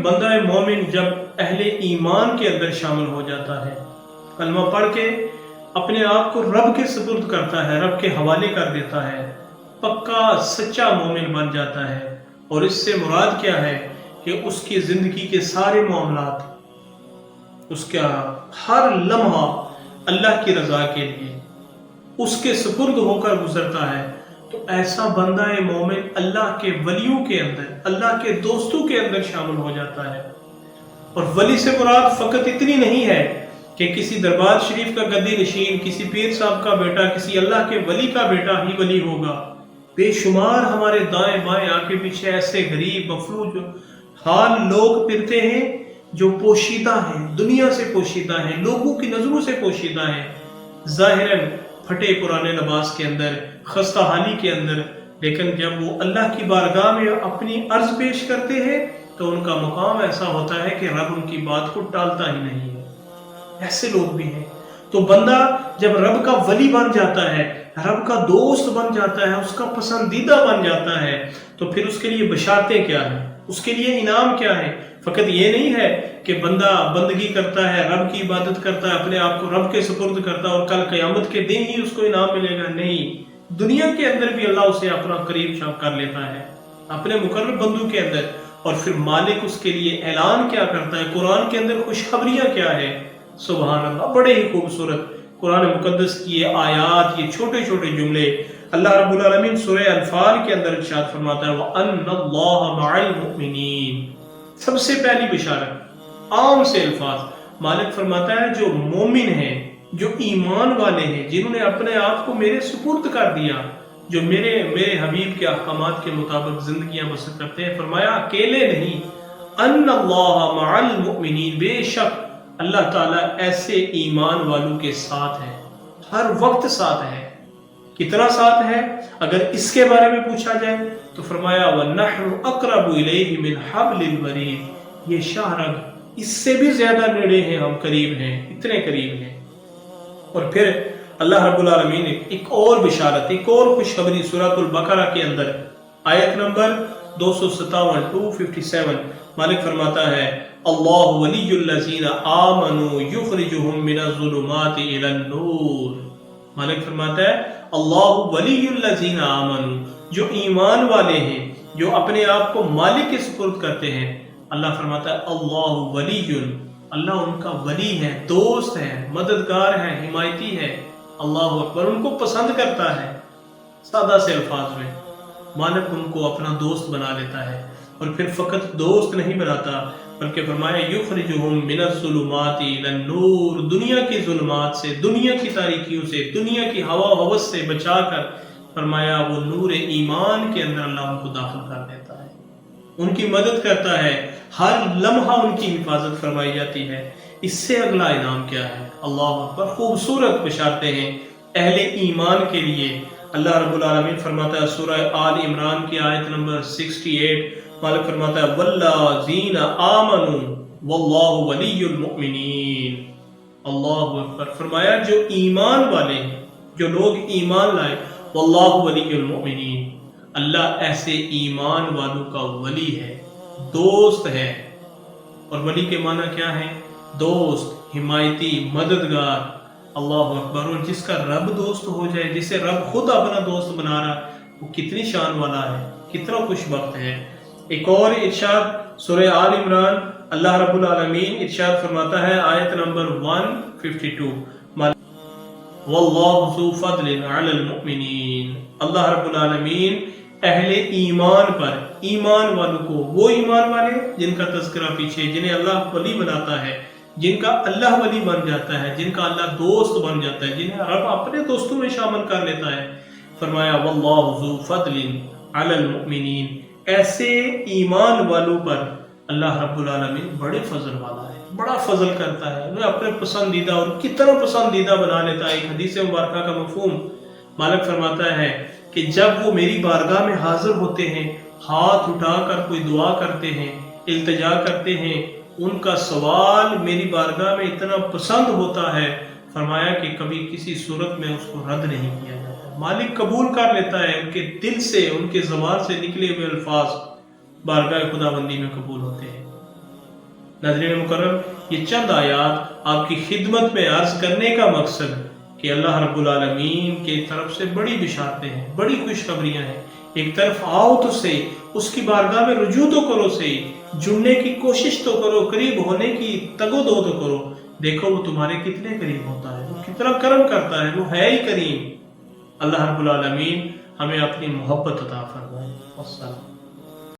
بندہ مومن جب اہل ایمان کے اندر شامل ہو جاتا ہے، کلمہ پڑھ کے اپنے آپ کو رب کے سپرد کرتا ہے، رب کے حوالے کر دیتا ہے، پکا سچا مومن بن جاتا ہے۔ اور اس سے مراد کیا ہے کہ اس کی زندگی کے سارے معاملات، اس کا ہر لمحہ اللہ کی رضا کے لیے اس کے سپرد ہو کر گزرتا ہے، تو ایسا بندہ مومن اللہ کے ولیوں کے اندر، اللہ کے دوستوں کے اندر شامل ہو جاتا ہے۔ اور ولی سے مراد فقط اتنی نہیں ہے کہ کسی دربار شریف کا گدی نشین، کسی پیر صاحب کا بیٹا، کسی اللہ کے ولی کا بیٹا ہی ولی ہوگا۔ بے شمار ہمارے دائیں بائیں آگے پیچھے ایسے غریب مفلوج حال لوگ پھرتے ہیں جو پوشیدہ ہیں، دنیا سے پوشیدہ ہیں، لوگوں کی نظروں سے پوشیدہ ہیں، ظاہراً پھٹے پرانے لباس کے اندر، خستہ حالی کے اندر، لیکن جب وہ اللہ کی بارگاہ میں اپنی عرض پیش کرتے ہیں تو ان کا مقام ایسا ہوتا ہے کہ رب ان کی بات کو ٹالتا ہی نہیں ہے۔ ایسے لوگ بھی ہیں۔ تو بندہ جب رب کا ولی بن جاتا ہے، رب کا دوست بن جاتا ہے، اس کا پسندیدہ بن جاتا ہے، تو پھر اس کے لیے بشارتیں کیا ہیں، اس کے لیے انعام کیا ہے؟ فقط یہ نہیں ہے کہ بندہ بندگی کرتا ہے، رب کی عبادت کرتا ہے، اپنے آپ کو رب کے سپرد کرتا ہے اور کل قیامت کے دن ہی اس کو انعام ملے گا، نہیں، دنیا کے اندر بھی اللہ اسے اپنا قریب کر لیتا ہے اپنے مقرب بندوں کے اندر۔ اور پھر مالک اس کے لیے اعلان کیا کرتا ہے، قرآن کے اندر خوشخبریاں کیا ہے، سبحان اللہ، بڑے ہی خوبصورت قرآن مقدس کی یہ آیات، یہ چھوٹے چھوٹے جملے اللہ رب العالمین سورہ انفال کے اندر ارشاد فرماتا ہے وَأَنَّ اللَّهَ مَعَ الْمُؤْمِنِينَ۔ سب سے پہلی بشارت، عام سے الفاظ، مالک فرماتا ہے جو مومن ہیں، جو ایمان والے ہیں، جنہوں نے اپنے آپ کو میرے سپرد کر دیا، جو میرے حبیب کے احکامات کے مطابق زندگیاں بسر کرتے ہیں، فرمایا اکیلے نہیں، ان اللہ مع المؤمنین، بے شک اللہ تعالیٰ ایسے ایمان والوں کے ساتھ ہے، ہر وقت ساتھ ہے۔ کتنا ساتھ ہے؟ اگر اس کے بارے میں پوچھا جائے تو فرمایا وَنَحْنُ أَقْرَبُ إِلَيْهِ مِنْ حَبْلِ الْوَرِيدِ، یہ شاہ رگ اس سے بھی زیادہ نیڑے ہیں، ہم قریب ہیں، اتنے قریب ہیں۔ اور پھر اللہ رب العالمین نے ایک اور بشارت، ایک اور خوشخبری سورۃ البقرہ کے اندر آیت نمبر 257 257 مالک فرماتا ہے اللہ ولی الذین آمنوا یخرجہم من الظلمات الی النور۔ مالک فرماتا ہے اللہ ولی الذین آمنوا، جو ایمان والے ہیں، جو اپنے آپ کو مالک کے سپرد کرتے ہیں، اللہ فرماتا ہے اللہ ولی، اللہ ان کا ولی ہے، دوست ہے، مددگار ہے، حمایتی ہے، اللہ اکبر، ان کو پسند کرتا ہے۔ سادہ سے الفاظ میں مالک ان کو اپنا دوست بنا لیتا ہے، اور پھر فقط دوست نہیں بناتا بلکہ فرمایا یخرجہم من الظلمات الی النور، دنیا کی ظلمات سے، دنیا کی تاریکیوں سے، دنیا کی ہوا و ہوس سے بچا کر فرمایا وہ نور ایمان کے اندر اللہ ان کو داخل کر دیتا ہے، ان کی مدد کرتا ہے، ہر لمحہ ان کی حفاظت فرمائی جاتی ہے۔ اس سے اگلا انعام کیا ہے؟ اللہ اکبر، خوبصورت بشارتیں ہیں اہل ایمان کے لیے۔ اللہ رب العالمین فرماتا ہے سورہ آل عمران کی آیت نمبر 68، مالک فرماتا ہے والذین آمنوا واللہ ولی المؤمنین۔ اللہ اکبر، فرمایا جو ایمان والے ہیں، جو لوگ ایمان لائے، واللہ ولی المؤمنین، اللہ ایسے ایمان والوں کا ولی ہے، دوست ہے۔ اور ولی کے معنی کیا ہے؟ دوست، حمایتی، مددگار۔ اللہ اکبر، اور جس کا رب دوست ہو جائے، جسے رب خود اپنا دوست بنا رہا، وہ کتنی شان والا ہے، کتنا خوش بخت ہے۔ ایک اور ارشاد سورہ آل عمران اللہ رب العالمین ارشاد فرماتا ہے آیت نمبر 152، واللہ ذو فضل علی المؤمنین، اللہ رب العالمین اہل ایمان پر، ایمان والوں کو، وہ ایمان والے جن کا تذکرہ پیچھے، جنہیں اللہ ولی بناتا ہے، جن کا اللہ ولی بن جاتا ہے، جن کا اللہ دوست بن جاتا ہے، جنہیں رب اپنے دوستوں میں شامل کر لیتا ہے، فرمایا واللہ ذو فضل علی المؤمنین، ایسے ایمان والوں پر اللہ رب العالمین بڑے فضل والا ہے، بڑا فضل کرتا ہے، انہیں اپنے پسندیدہ، اور کتنا پسندیدہ بنا لیتا ہے۔ ایک حدیث مبارکہ کا مفہوم مالک فرماتا ہے کہ جب وہ میری بارگاہ میں حاضر ہوتے ہیں، ہاتھ اٹھا کر کوئی دعا کرتے ہیں، التجا کرتے ہیں، ان کا سوال میری بارگاہ میں اتنا پسند ہوتا ہے، فرمایا کہ کبھی کسی صورت میں اس کو رد نہیں کیا جاتا، مالک قبول کر لیتا ہے، ان کے دل سے، ان کے زبان سے نکلے ہوئے الفاظ بارگاہ خدا بندی میں قبول ہوتے ہیں۔ ناظرین مکرم، یہ چند آیات آپ کی خدمت میں عرض کرنے کا مقصد کہ اللہ رب العالمین کی طرف سے بڑی بشارتیں ہیں، بڑی خوشخبریاں ہیں۔ ایک طرف آؤ تو سے، اس کی بارگاہ میں رجوع تو کرو سے، جڑنے کی کوشش تو کرو، قریب ہونے کی تگ و دو تو کرو۔ دیکھو وہ تمہارے کتنے قریب ہوتا ہے، وہ کتنا کرم کرتا ہے، وہ ہے ہی کریم۔ اللہ رب العالمین ہمیں اپنی محبت عطا فرمائے۔ والسلام۔